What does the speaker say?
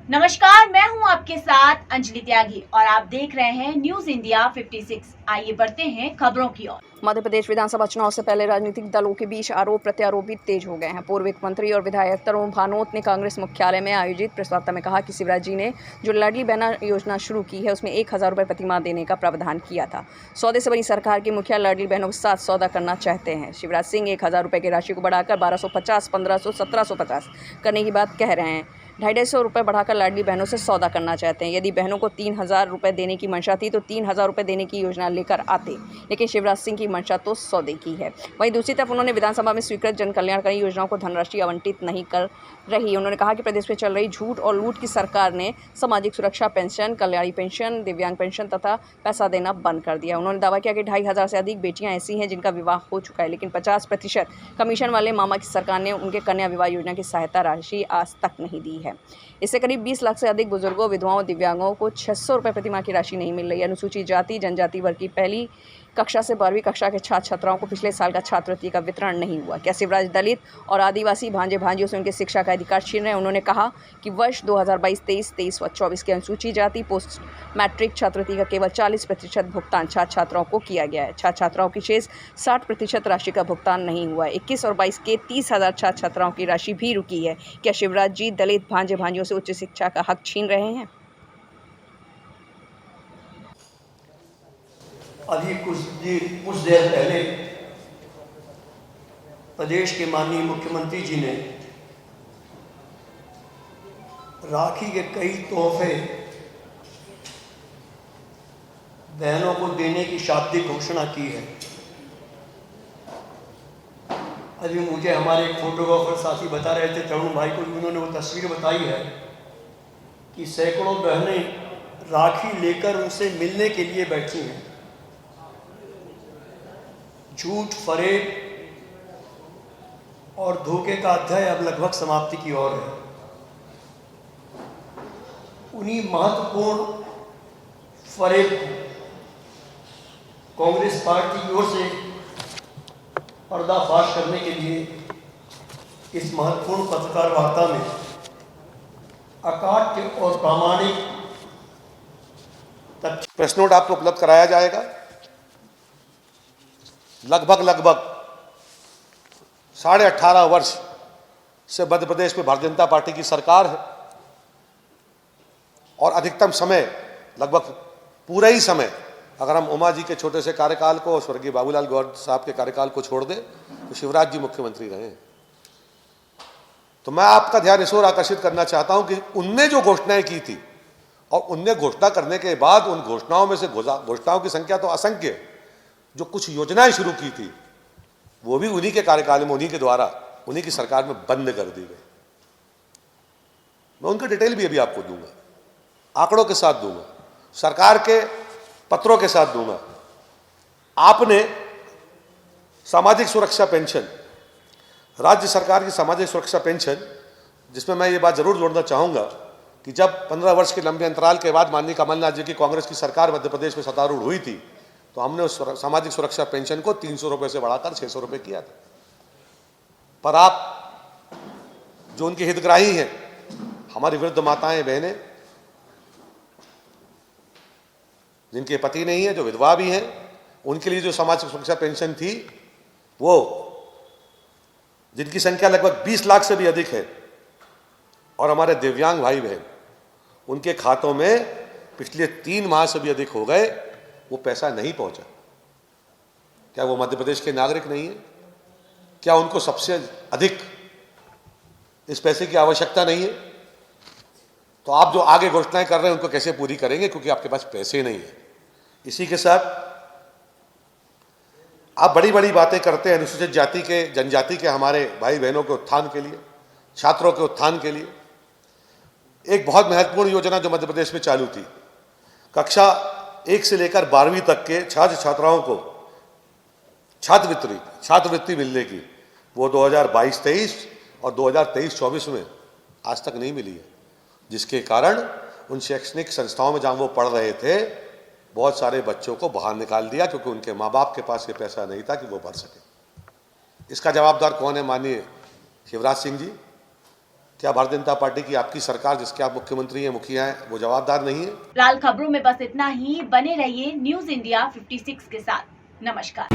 नमस्कार, मैं हूं आपके साथ अंजलि त्यागी और आप देख रहे हैं न्यूज इंडिया 56। आइए बढ़ते हैं खबरों की ओर। मध्य प्रदेश विधानसभा चुनाव से पहले राजनीतिक दलों के बीच आरोप प्रत्यारोप भी तेज हो गए हैं। पूर्व वित्त मंत्री और विधायक तरुण भानोत ने कांग्रेस मुख्यालय में आयोजित प्रेस वार्ता में कहा कि शिवराज जी ने जो लाडली बहना योजना शुरू की है उसमें 1,000 रुपये प्रति माह देने का प्रावधान किया था। सौदे से बनी सरकार के मुखिया लाडली बहनों के साथ सौदा करना चाहते हैं। शिवराज सिंह 1,000 रुपये की राशि को बढ़ाकर 1,250, 1,500, 1,750 करने की बात कह रहे हैं। 250 रुपये बढ़ाकर लाडली बहनों से सौदा करना चाहते हैं। यदि बहनों को 3,000 रुपये देने की मंशा थी तो 3,000 रुपये देने की योजना लेकर आते, लेकिन शिवराज सिंह की मंशा तो सौदे की है। वहीं दूसरी तरफ उन्होंने विधानसभा में स्वीकृत जन कल्याणकारी योजनाओं को धनराशि आवंटित नहीं कर रही। उन्होंने कहा कि प्रदेश में चल रही झूठ और लूट की सरकार ने सामाजिक सुरक्षा पेंशन, कल्याणी पेंशन, दिव्यांग पेंशन तथा पैसा देना बंद कर दिया। उन्होंने दावा किया कि 2,500 से अधिक बेटियां ऐसी हैं जिनका विवाह हो चुका है, लेकिन 50% कमीशन वाले मामा की सरकार ने उनके कन्या विवाह योजना की सहायता राशि आज तक नहीं दी है। इससे करीब 20 लाख से अधिक बुजुर्गों, विधवाओं और दिव्यांगों को 600 रुपये प्रति माह की राशि नहीं मिल रही है। अनुसूचित जाति जनजाति वर्ग की पहली कक्षा से 12वीं कक्षा के छात्र छात्राओं को पिछले साल का छात्रवृत्ति का वितरण नहीं हुआ। क्या शिवराज दलित और आदिवासी भांजे भांजियों से उनकी शिक्षा का अधिकार छीन रहे हैं? उन्होंने कहा कि वर्ष 2022-23, 23 व 24 के अनुसूचित जाति पोस्ट मैट्रिक छात्रवृत्ति का केवल 40% भुगतान छात्र छात्राओं को किया गया है। छात्र छात्राओं की शेष 60% राशि का भुगतान नहीं हुआ है। 21 और 22 के 30,000 छात्र छात्राओं की राशि भी रुकी है। क्या शिवराज जी दलित भांजे भांजियों से उच्च शिक्षा का हक छीन रहे हैं? अभी कुछ देर पहले प्रदेश के माननीय मुख्यमंत्री जी ने राखी के कई तोहफे बहनों को देने की शाब्दिक घोषणा की है। अभी मुझे हमारे एक फोटोग्राफर साथी बता रहे थे, तरुण भाई को, उन्होंने वो तस्वीर बताई है कि सैकड़ों बहनें राखी लेकर उनसे मिलने के लिए बैठी हैं। झूठ, फरेब और धोखे का अध्याय अब लगभग समाप्ति की ओर है। उन्हीं महत्वपूर्ण फरेब कांग्रेस पार्टी की ओर से पर्दाफाश करने के लिए इस महत्वपूर्ण पत्रकार वार्ता में अकाट्य और प्रामाणिक तथ्य प्रेस नोट आपको उपलब्ध कराया जाएगा। लगभग 18.5 वर्ष से मध्य प्रदेश में भारतीय जनता पार्टी की सरकार है और अधिकतम समय, लगभग पूरा ही समय, अगर हम उमा जी के छोटे से कार्यकाल को, स्वर्गीय बाबूलाल गौर साहब के कार्यकाल को छोड़ दें तो शिवराज जी मुख्यमंत्री रहे। तो मैं आपका ध्यान इस ओर आकर्षित करना चाहता हूं कि उनने जो घोषणाएं की थी और उनने घोषणा करने के बाद उन घोषणाओं में से घोषणाओं की संख्या तो असंख्य, जो कुछ योजनाएं शुरू की थी वो भी उन्हीं के कार्यकाल में, उन्हीं के द्वारा, उन्हीं की सरकार में बंद कर दी गई। मैं उनका डिटेल भी अभी आपको दूंगा, आंकड़ों के साथ दूंगा, सरकार के पत्रों के साथ दूंगा। आपने सामाजिक सुरक्षा पेंशन, राज्य सरकार की सामाजिक सुरक्षा पेंशन, जिसमें मैं ये बात जरूर जोड़ना चाहूंगा कि जब 15 वर्ष के लंबे अंतराल के बाद माननीय कमलनाथ जी की कांग्रेस की सरकार मध्य प्रदेश में सत्तारूढ़ हुई थी तो हमने उस सामाजिक सुरक्षा पेंशन को 300 रुपये से बढ़ाकर 600 रुपये किया था। पर आप जो उनके हितग्राही हैं, हमारी वृद्ध माताएं, बहनें, जिनके पति नहीं है, जो विधवा भी हैं, उनके लिए जो सामाजिक सुरक्षा पेंशन थी, वो जिनकी संख्या लगभग 20 लाख से भी अधिक है, और हमारे दिव्यांग भाई बहन, उनके खातों में पिछले 3 माह से भी अधिक हो गए, वो पैसा नहीं पहुंचा। क्या वो मध्य प्रदेश के नागरिक नहीं है? क्या उनको सबसे अधिक इस पैसे की आवश्यकता नहीं है? तो आप जो आगे घोषणाएं कर रहे हैं उनको कैसे पूरी करेंगे, क्योंकि आपके पास पैसे नहीं है। इसी के साथ आप बड़ी बड़ी बातें करते हैं अनुसूचित जाति के, जनजाति के हमारे भाई बहनों के उत्थान के लिए, छात्रों के उत्थान के लिए। एक बहुत महत्वपूर्ण योजना जो मध्य प्रदेश में चालू थी, कक्षा 1 से लेकर 12वीं तक के छात्र छात्राओं को छात्रवृत्ति मिलने की, वो 2022-23 और 2023-24 में आज तक नहीं मिली है, जिसके कारण उन शैक्षणिक संस्थाओं में जहाँ वो पढ़ रहे थे, बहुत सारे बच्चों को बाहर निकाल दिया क्योंकि उनके माँ बाप के पास ये पैसा नहीं था कि वो भर सके। इसका जवाबदार कौन है? माननीय शिवराज सिंह जी। क्या भारतीय जनता पार्टी की आपकी सरकार जिसके आप मुख्यमंत्री हैं, मुखिया हैं, वो जवाबदार नहीं है? फिलहाल खबरों में बस इतना ही। बने रहिए न्यूज इंडिया 56 के साथ। नमस्कार।